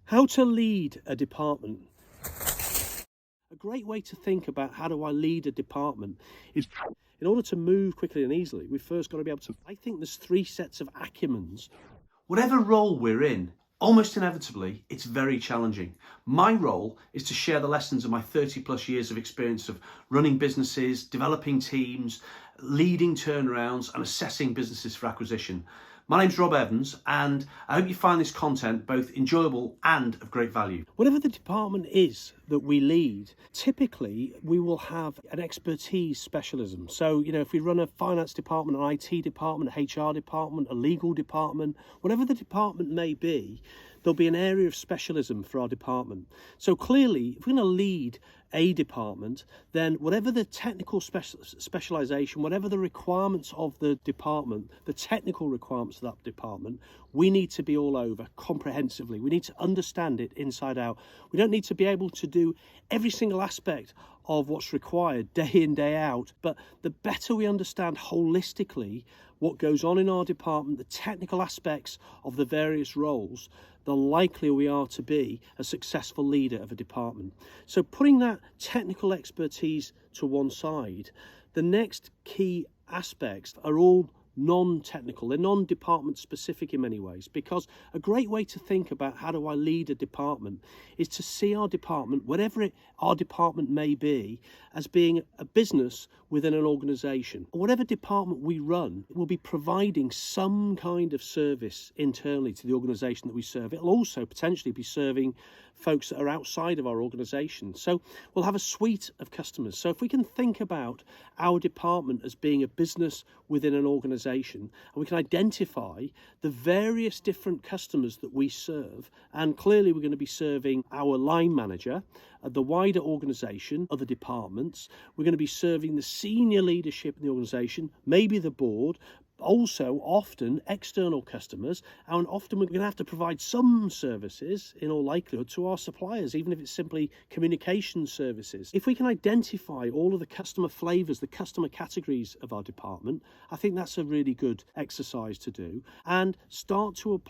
How to lead a department. A great way to think about how do I lead a department is, in order to move quickly and easily, we've first got to be able to, I think there's three sets of acumens. Whatever role we're in, almost inevitably, it's very challenging. My role is to share the lessons of my 30 plus years of experience of running businesses, developing teams, leading turnarounds and assessing businesses for acquisition. My name's Rob Evans, and I hope you find this content both enjoyable and of great value. Whatever the department is that we lead, typically we will have an expertise specialism. So, if we run a finance department, an IT department, a HR department, a legal department, whatever the department may be, there'll be an area of specialism for our department. So clearly, if we're going to lead a department, then whatever the technical specialization, whatever the requirements of the department, the technical requirements of that department, we need to be all over comprehensively. We need to understand it inside out. We don't need to be able to do every single aspect of what's required day in, day out, but the better we understand holistically what goes on in our department, the technical aspects of the various roles, the likelier we are to be a successful leader of a department. So putting that technical expertise to one side, the next key aspects are all non-technical. They're non-department specific in many ways, because a great way to think about how do I lead a department is to see our department, whatever our department may be, as being a business within an organisation. Whatever department we run will be providing some kind of service internally to the organisation that we serve. It'll also potentially be serving folks that are outside of our organisation. So we'll have a suite of customers. So if we can think about our department as being a business within an organisation, and we can identify the various different customers that we serve, and clearly we're going to be serving our line manager, the wider organisation, other departments. We're going to be serving the senior leadership in the organisation, maybe the board, also often external customers, and often we're going to have to provide some services in all likelihood to our suppliers, even if it's simply communication services. If we can identify all of the customer flavours, the customer categories of our department, I think that's a really good exercise to do, and start to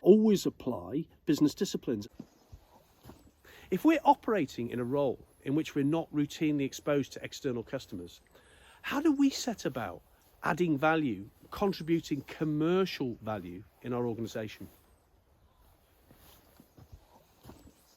always apply business disciplines. If we're operating in a role in which we're not routinely exposed to external customers, how do we set about adding value, contributing commercial value in our organisation?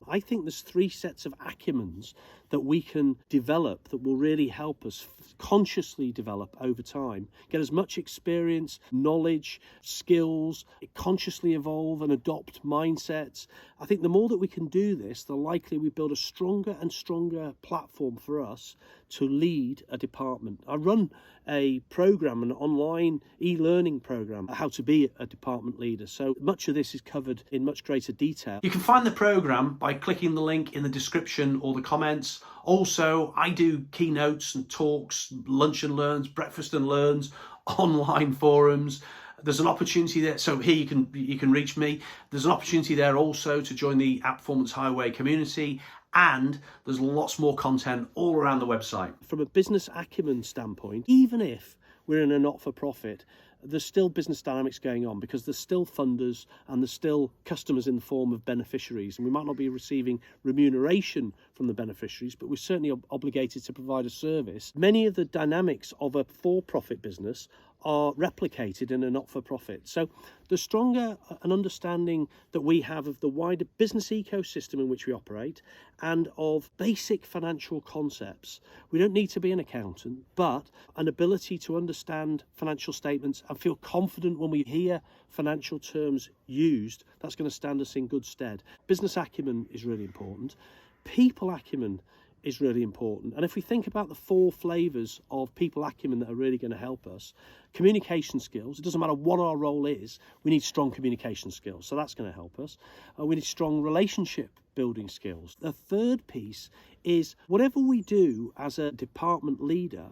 I think there's three sets of acumens that we can develop that will really help us consciously develop over time, get as much experience, knowledge, skills, consciously evolve and adopt mindsets. I think the more that we can do this, the likelier we build a stronger and stronger platform for us to lead a department. I run a program, an online e-learning program, how to be a department leader. So much of this is covered in much greater detail. You can find the program by clicking the link in the description or the comments. Also, I do keynotes and talks, lunch and learns, breakfast and learns, online forums. There's an opportunity there. So here you can reach me. There's an opportunity there also to join the App Performance Highway community. And there's lots more content all around the website. From a business acumen standpoint, even if we're in a not-for-profit, there's still business dynamics going on, because there's still funders and there's still customers in the form of beneficiaries, and we might not be receiving remuneration from the beneficiaries, but we're certainly obligated to provide a service. Many of the dynamics of a for-profit business are replicated in a not-for-profit. So the stronger an understanding that we have of the wider business ecosystem in which we operate and of basic financial concepts, we don't need to be an accountant, but an ability to understand financial statements and feel confident when we hear financial terms used, that's going to stand us in good stead. Business acumen is really important. People acumen is really important. And if we think about the four flavours of people acumen that are really going to help us, communication skills, it doesn't matter what our role is, we need strong communication skills. So that's going to help us. We need strong relationship building skills. The third piece is whatever we do as a department leader,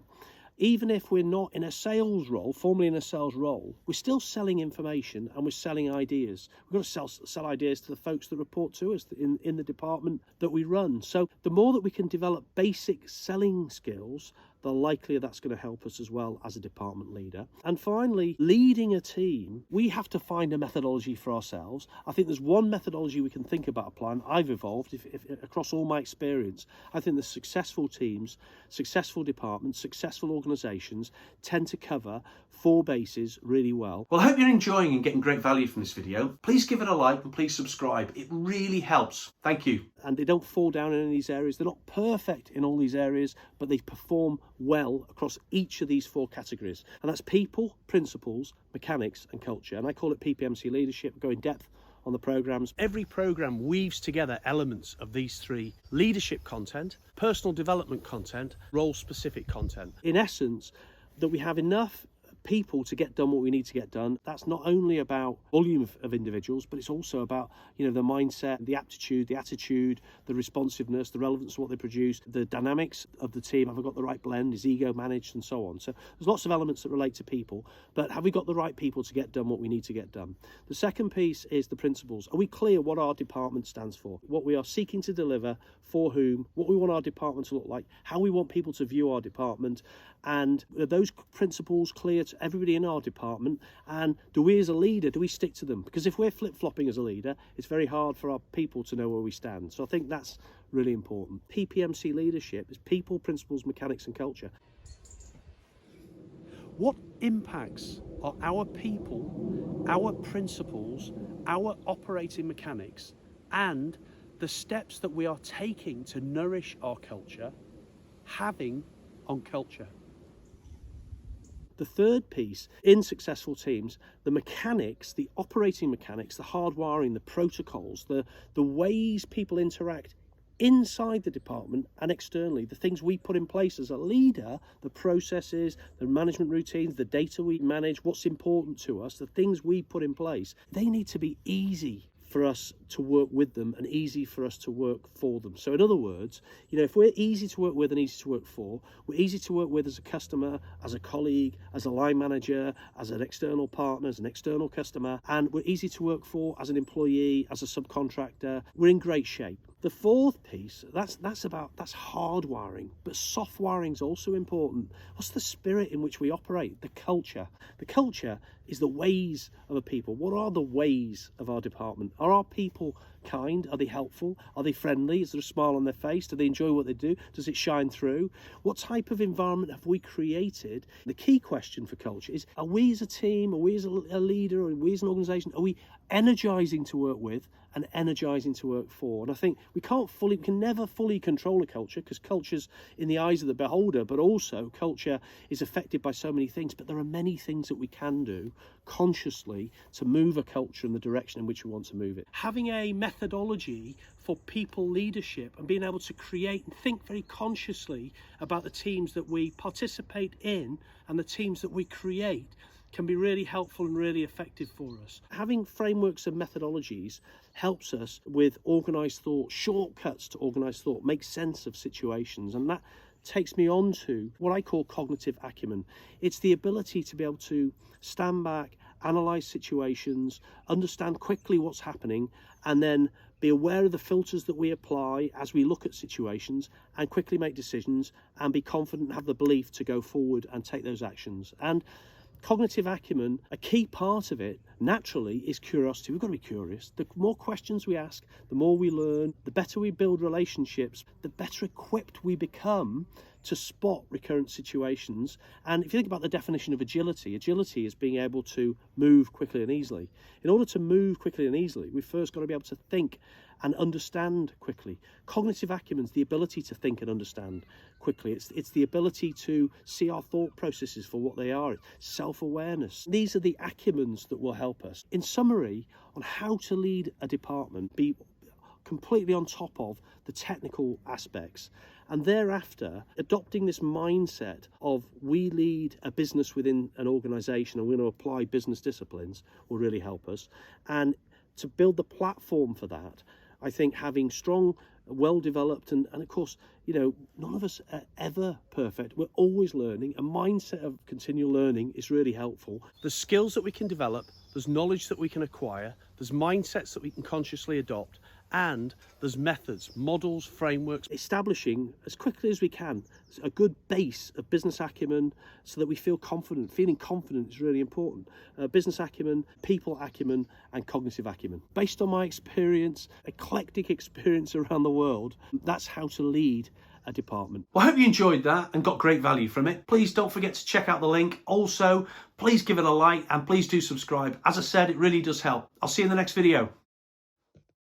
even if we're not in a sales role, formally in a sales role, we're still selling information and we're selling ideas. We've got to sell ideas to the folks that report to us in the department that we run. So the more that we can develop basic selling skills, the likelier that's going to help us as well as a department leader. And finally, leading a team, we have to find a methodology for ourselves. I think there's one methodology we can think about applying. I've evolved if across all my experience. I think the successful teams, successful departments, successful organisations tend to cover 4 bases really well. Well, I hope you're enjoying and getting great value from this video. Please give it a like and please subscribe. It really helps. Thank you. And they don't fall down in any of these areas. They're not perfect in all these areas, but they perform well across each of these 4 categories. And that's people, principles, mechanics and culture. And I call it PPMC leadership. Go in depth on the programs. Every program weaves together elements of these 3: leadership content, personal development content, role specific content. In essence, that we have enough people to get done what we need to get done. That's not only about volume of individuals, but it's also about, the mindset, the aptitude, the attitude, the responsiveness, the relevance of what they produce, the dynamics of the team. Have I got the right blend? Is ego managed? And so on. So there's lots of elements that relate to people, but have we got the right people to get done what we need to get done? The second piece is the principles. Are we clear what our department stands for? What we are seeking to deliver, for whom, what we want our department to look like, how we want people to view our department, and are those principles clear to everybody in our department? And do we as a leader, do we stick to them? Because if we're flip-flopping as a leader, it's very hard for our people to know where we stand. So I think that's really important. PPMC leadership is people, principles, mechanics and culture. What impacts are our people, our principles, our operating mechanics, and the steps that we are taking to nourish our culture having on culture? The third piece, in successful teams, the mechanics, the operating mechanics, the hardwiring, the protocols, the ways people interact inside the department and externally, the things we put in place as a leader, the processes, the management routines, the data we manage, what's important to us, the things we put in place, they need to be easy for us to work with them and easy for us to work for them. So in other words, if we're easy to work with and easy to work for, we're easy to work with as a customer, as a colleague, as a line manager, as an external partner, as an external customer, and we're easy to work for as an employee, as a subcontractor, we're in great shape. The fourth piece, that's hardwiring, but soft wiring is also important. What's the spirit in which we operate? The culture. The culture is the ways of a people. What are the ways of our department? Are our people kind? Are they helpful? Are they friendly? Is there a smile on their face? Do they enjoy what they do? Does it shine through? What type of environment have we created? The key question for culture is, are we as a team, are we as a leader, are we as an organisation, are we energising to work with and energising to work for? And I think we can never fully control a culture, because culture's in the eyes of the beholder, but also culture is affected by so many things. But there are many things that we can do consciously to move a culture in the direction in which we want to move it. Having a methodology for people leadership and being able to create and think very consciously about the teams that we participate in and the teams that we create can be really helpful and really effective for us. Having frameworks and methodologies helps us with organised thought, shortcuts to organised thought, make sense of situations, and that takes me on to what I call cognitive acumen. It's the ability to be able to stand back, analyse situations, understand quickly what's happening, and then be aware of the filters that we apply as we look at situations, and quickly make decisions and be confident and have the belief to go forward and take those actions. And cognitive acumen, a key part of it, naturally, is curiosity. We've got to be curious. The more questions we ask, the more we learn, the better we build relationships, the better equipped we become to spot recurrent situations. And if you think about the definition of agility is being able to move quickly and easily. In order to move quickly and easily, we've first got to be able to think and understand quickly. Cognitive acumen is the ability to think and understand quickly. It's the ability to see our thought processes for what they are. Self-awareness. These are the acumens that will help us. In summary, on how to lead a department, be completely on top of the technical aspects, and thereafter adopting this mindset of we lead a business within an organisation and we're going to apply business disciplines will really help us. And to build the platform for that, I think having strong, well-developed, and of course, none of us are ever perfect. We're always learning. A mindset of continual learning is really helpful. There's skills that we can develop, there's knowledge that we can acquire, there's mindsets that we can consciously adopt, And there's methods, models, frameworks, establishing as quickly as we can a good base of business acumen so that we feel confident. Feeling confident is really important. Business acumen, people acumen, and cognitive acumen. Based on my experience, eclectic experience around the world, that's how to lead a department. Well, I hope you enjoyed that and got great value from it. Please don't forget to check out the link. Also, please give it a like and please do subscribe. As I said, it really does help. I'll see you in the next video.